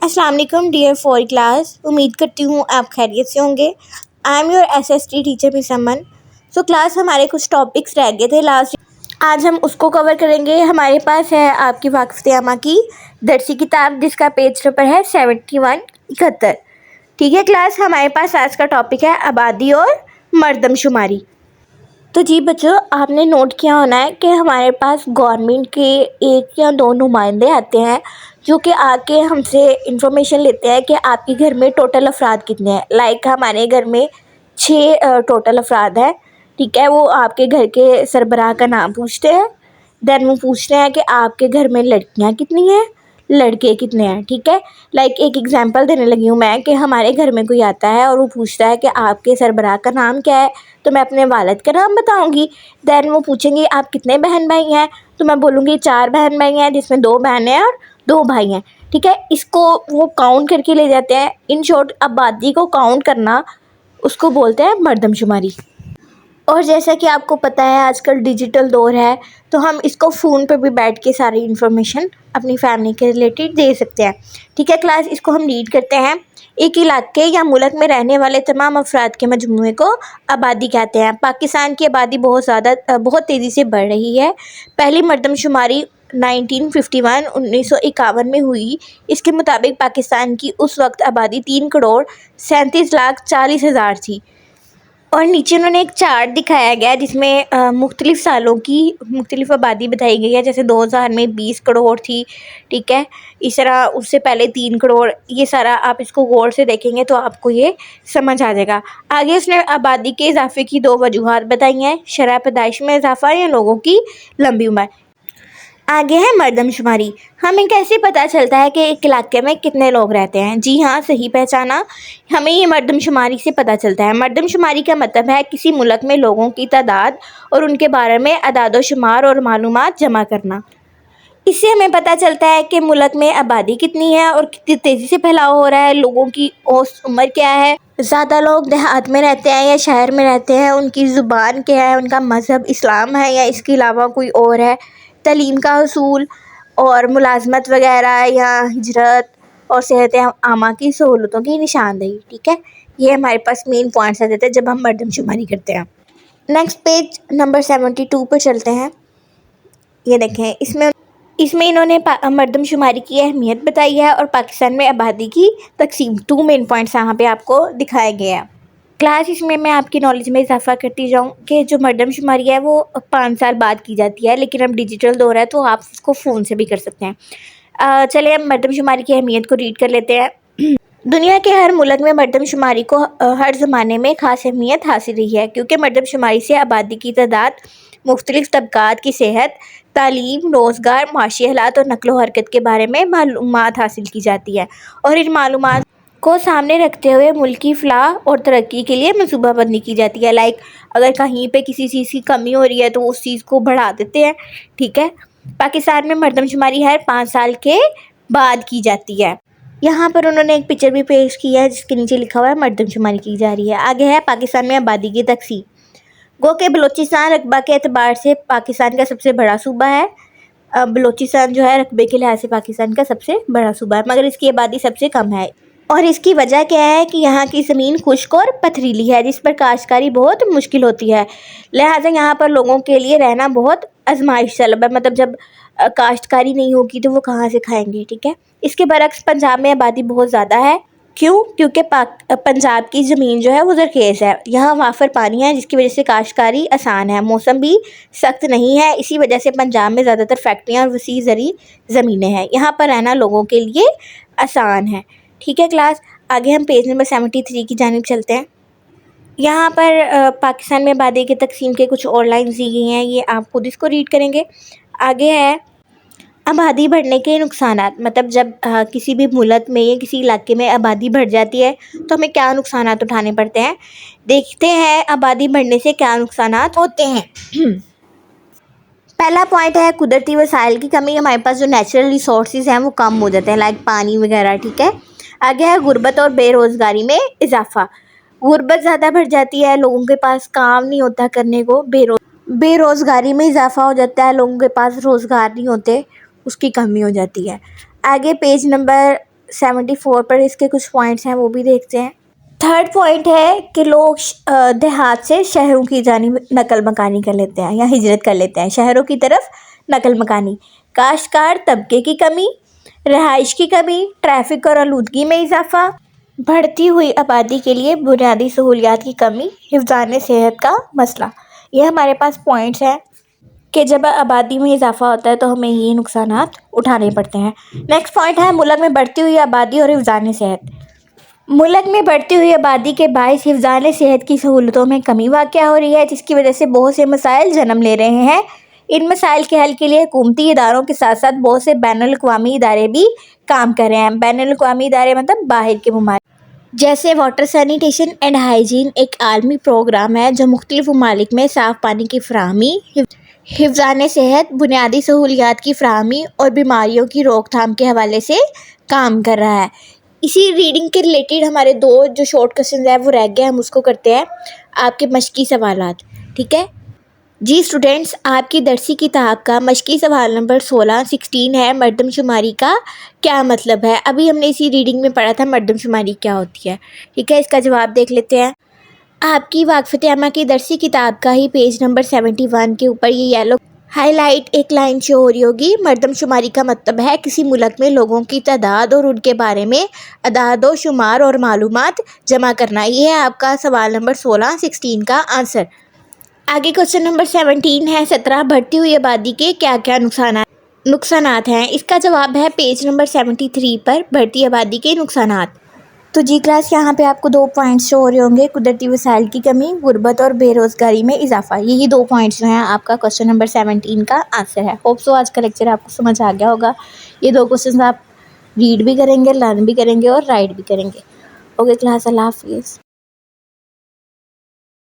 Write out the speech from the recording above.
السلام علیکم dear four class, امید کرتی ہوں آپ خیریت سے ہوں گے۔ I am your S S T teacher مس امن۔ کلاس ہمارے کچھ ٹاپکس رہ گئے تھے لاسٹ، آج ہم اس کو کور کریں گے۔ ہمارے پاس ہے آپ کی واقفیت عامہ کی درسی کتاب، جس کا پیج نمبر ہے 7171۔ ٹھیک ہے کلاس، ہمارے پاس آج کا ٹاپک ہے آبادی اور مردم شماری۔ تو جی بچوں، آپ نے نوٹ کیا ہونا ہے کہ ہمارے پاس گورنمنٹ کے ایک یا دو نمائندے آتے ہیں جو کہ آ کے ہم سے انفارمیشن لیتے ہیں کہ آپ کے گھر میں ٹوٹل افراد کتنے ہیں۔ لائک ہمارے گھر میں 6 ٹوٹل افراد ہیں، ٹھیک ہے۔ وہ آپ کے گھر کے سربراہ کا نام پوچھتے ہیں، دین وہ پوچھتے ہیں کہ آپ کے گھر میں لڑکیاں کتنی ہیں، لڑکے کتنے ہیں، ٹھیک ہے۔ لائک ایک ایگزامپل دینے لگی ہوں میں کہ ہمارے گھر میں کوئی آتا ہے اور وہ پوچھتا ہے کہ آپ کے سربراہ کا نام کیا ہے، تو میں اپنے والد کا نام بتاؤں گی۔ دین وہ پوچھیں گے آپ کتنے بہن بھائی ہیں، تو میں بولوں گی 4 بہن بھائی ہیں، جس میں 2 بہنیں اور 2 بھائی ہیں، ٹھیک ہے۔ اس کو وہ کاؤنٹ کر کے لے جاتے ہیں۔ ان شارٹ آبادی کو کاؤنٹ کرنا، اس کو بولتے ہیں مردم شماری۔ اور جیسا کہ آپ کو پتہ ہے آج کل ڈیجیٹل دور ہے، تو ہم اس کو فون پہ بھی بیٹھ کے ساری انفارمیشن اپنی فیملی کے ریلیٹڈ دے سکتے ہیں، ٹھیک ہے کلاس۔ اس کو ہم ریڈ کرتے ہیں۔ ایک علاقے یا ملک میں رہنے والے تمام افراد کے مجموعے کو آبادی کہتے ہیں۔ پاکستان کی آبادی بہت تیزی سے بڑھ رہی ہے۔ پہلی مردم شماری 1951 میں ہوئی۔ اس کے مطابق پاکستان کی اس وقت آبادی 3,37,40,000 تھی۔ اور نیچے انہوں نے ایک چارٹ دکھایا گیا ہے جس میں مختلف سالوں کی مختلف آبادی بتائی گئی ہے۔ جیسے 2000 میں 20 کروڑ تھی، ٹھیک ہے۔ اس طرح اس سے پہلے 3 کروڑ۔ یہ سارا آپ اس کو غور سے دیکھیں گے تو آپ کو یہ سمجھ آ جائے گا۔ آگے اس نے آبادی کے اضافے کی 2 وجوہات بتائی ہیں: شرح پیدائش میں اضافہ یا لوگوں کی لمبی عمر۔ آگے ہے مردم شماری۔ ہمیں کیسے پتہ چلتا ہے کہ ایک علاقے میں کتنے لوگ رہتے ہیں؟ جی ہاں، صحیح پہچانا، ہمیں یہ مردم شماری سے پتہ چلتا ہے۔ مردم شماری کا مطلب ہے کسی ملک میں لوگوں کی تعداد اور ان کے بارے میں اعداد و شمار اور معلومات جمع کرنا۔ اس سے ہمیں پتہ چلتا ہے کہ ملک میں آبادی کتنی ہے اور کتنی تیزی سے پھیلاؤ ہو رہا ہے، لوگوں کی اوسط عمر کیا ہے، زیادہ لوگ دیہات میں رہتے ہیں یا شہر میں رہتے ہیں، ان کی زبان کیا ہے، ان کا مذہب اسلام ہے یا اس کے علاوہ کوئی اور ہے، تعلیم کا حصول اور ملازمت وغیرہ یا ہجرت اور صحت عامہ کی سہولتوں کی نشاندہی، ٹھیک ہے۔ یہ ہمارے پاس مین پوائنٹس آ جاتے ہیں جب ہم مردم شماری کرتے ہیں۔ نیکسٹ پیج نمبر 72 پر چلتے ہیں۔ یہ دیکھیں، اس میں انہوں نے مردم شماری کی اہمیت بتائی ہے اور پاکستان میں آبادی کی تقسیم 2 مین پوائنٹس یہاں پہ آپ کو دکھائے گئے ہیں۔ کلاس اس میں آپ کی نالج میں اضافہ کرتی جاؤں کہ جو مردم شماری ہے وہ 5 سال بعد کی جاتی ہے، لیکن اب ڈیجیٹل دور ہے تو آپ اس کو فون سے بھی کر سکتے ہیں۔ چلیں اب مردم شماری کی اہمیت کو ریڈ کر لیتے ہیں۔ دنیا کے ہر ملک میں مردم شماری کو ہر زمانے میں خاص اہمیت حاصل رہی ہے، کیونکہ مردم شماری سے آبادی کی تعداد، مختلف طبقات کی صحت، تعلیم، روزگار، معاشی حالات اور نقل و حرکت کے بارے میں معلومات حاصل کی جاتی ہے، اور ان معلومات کو سامنے رکھتے ہوئے ملکی فلاح اور ترقی کے لیے منصوبہ بندی کی جاتی ہے۔ لائک اگر کہیں پہ کسی چیز کی کمی ہو رہی ہے تو اس چیز کو بڑھا دیتے ہیں، ٹھیک ہے۔ پاکستان میں مردم شماری ہر 5 سال کے بعد کی جاتی ہے۔ یہاں پر انہوں نے ایک پکچر بھی پیش کی ہے جس کے نیچے لکھا ہوا ہے مردم شماری کی جا رہی ہے۔ آگے ہے پاکستان میں آبادی کی تقسیم۔ گو کہ بلوچستان رقبہ کے اعتبار سے پاکستان کا سب سے بڑا صوبہ ہے۔ بلوچستان جو ہے رقبے کے لحاظ سے پاکستان کا سب سے بڑا صوبہ ہے، مگر اس کی آبادی سب سے کم ہے۔ اور اس کی وجہ کیا ہے کہ یہاں کی زمین خشک اور پتھریلی ہے، جس پر کاشتکاری بہت مشکل ہوتی ہے، لہٰذا یہاں پر لوگوں کے لیے رہنا بہت آزمائش طلب ہے۔ مطلب جب کاشتکاری نہیں ہوگی تو وہ کہاں سے کھائیں گے، ٹھیک ہے۔ اس کے برعکس پنجاب میں آبادی بہت زیادہ ہے۔ کیوں؟ کیونکہ پنجاب کی زمین جو ہے وہ زرخیز ہے، یہاں وافر پانی ہے، جس کی وجہ سے کاشتکاری آسان ہے، موسم بھی سخت نہیں ہے، اسی وجہ سے پنجاب میں زیادہ تر فیکٹریاں اور وسیع زرعی زمینیں ہیں، یہاں پر رہنا لوگوں کے لیے آسان ہے، ٹھیک ہے کلاس۔ آگے ہم پیج نمبر 73 کی جانب چلتے ہیں۔ یہاں پر پاکستان میں آبادی کی تقسیم کے کچھ اور لائنز دی گئی ہیں، یہ آپ خود اس کو ریڈ کریں گے۔ آگے ہے آبادی بڑھنے کے نقصانات، مطلب جب کسی بھی ملک میں یا کسی علاقے میں آبادی بڑھ جاتی ہے تو ہمیں کیا نقصانات اٹھانے پڑتے ہیں، دیکھتے ہیں آبادی بڑھنے سے کیا نقصانات ہوتے ہیں۔ پہلا پوائنٹ ہے قدرتی وسائل کی کمی۔ ہمارے پاس جو نیچرل ریسورسز ہیں وہ کم ہو جاتے ہیں، لائک پانی وغیرہ، ٹھیک ہے۔ آگے ہے غربت اور بے روزگاری میں اضافہ۔ غربت زیادہ بڑھ جاتی ہے، لوگوں کے پاس کام نہیں ہوتا کرنے کو، بے روزگاری میں اضافہ ہو جاتا ہے، لوگوں کے پاس روزگار نہیں ہوتے، اس کی کمی ہو جاتی ہے۔ آگے پیج نمبر 74 پر اس کے کچھ پوائنٹس ہیں وہ بھی دیکھتے ہیں۔ تھرڈ پوائنٹ ہے کہ لوگ دیہات سے شہروں کی جانب نقل مکانی کر لیتے ہیں یا ہجرت کر لیتے ہیں، شہروں کی طرف نقل مکانی۔ کاشتکار طبقے کی کمی، رہائش کی کمی، ٹریفک اور آلودگی میں اضافہ، بڑھتی ہوئی آبادی کے لیے بنیادی سہولیات کی کمی، حفظان صحت کا مسئلہ۔ یہ ہمارے پاس پوائنٹس ہیں کہ جب آبادی میں اضافہ ہوتا ہے تو ہمیں یہ نقصانات اٹھانے پڑتے ہیں۔ نیکسٹ پوائنٹ ہے ملک میں بڑھتی ہوئی آبادی اور حفظان صحت۔ ملک میں بڑھتی ہوئی آبادی کے باعث حفظان صحت کی سہولتوں میں کمی واقع ہو رہی ہے، جس کی وجہ سے بہت سے مسائل جنم لے رہے ہیں۔ ان مسائل کے حل کے لیے حکومتی اداروں کے ساتھ ساتھ بہت سے بین الاقوامی ادارے بھی کام کر رہے ہیں۔ بین الاقوامی ادارے مطلب باہر کے ممالک، جیسے واٹر سینیٹیشن اینڈ ہائیجین ایک عالمی پروگرام ہے جو مختلف ممالک میں صاف پانی کی فراہمی، حفظان صحت، بنیادی سہولیات کی فراہمی اور بیماریوں کی روک تھام کے حوالے سے کام کر رہا ہے۔ اسی ریڈنگ کے ریلیٹڈ ہمارے دو جو شارٹ کوسچنز ہیں وہ رہ گئے، ہم اس کو کرتے ہیں آپ کے مشقی سوالات، ٹھیک ہے جی اسٹوڈینٹس؟ آپ کی درسی کتاب کا مشقی سوال نمبر 16 ہے، مردم شماری کا کیا مطلب ہے؟ ابھی ہم نے اسی ریڈنگ میں پڑھا تھا مردم شماری کیا ہوتی ہے، ٹھیک ہے؟ اس کا جواب دیکھ لیتے ہیں۔ آپ کی واقفۃ عامہ کی درسی کتاب کا ہی پیج نمبر 71 کے اوپر یہ یلو ہائی لائٹ ایک لائن شو ہو رہی ہوگی۔ مردم شماری کا مطلب ہے کسی ملک میں لوگوں کی تعداد اور ان کے بارے میں اعداد و شمار اور معلومات جمع کرنا۔ یہ ہے آپ کا سوال نمبر 16 کا آنسر۔ آگے کوسچن نمبر 17 ہے 17 بڑھتی ہوئی آبادی کے کیا کیا نقصانات ہیں؟ اس کا جواب ہے پیج نمبر 73 پر، بڑھتی آبادی کے نقصانات۔ تو جی کلاس یہاں پہ آپ کو 2 پوائنٹس شو ہو رہے ہوں گے، قدرتی وسائل کی کمی، غربت اور بے روزگاری میں اضافہ۔ یہی 2 پوائنٹس جو ہیں آپ کا کوسچن نمبر 17 کا آنسر ہے۔ ہوپ سو آج کا لیکچر آپ کو سمجھ آ گیا ہوگا۔ یہ 2 کوسچنز آپ ریڈ بھی کریں گے، لرن بھی کریں گے اور رائٹ بھی کریں گے۔ اوکے کلاس، اللہ حافظ۔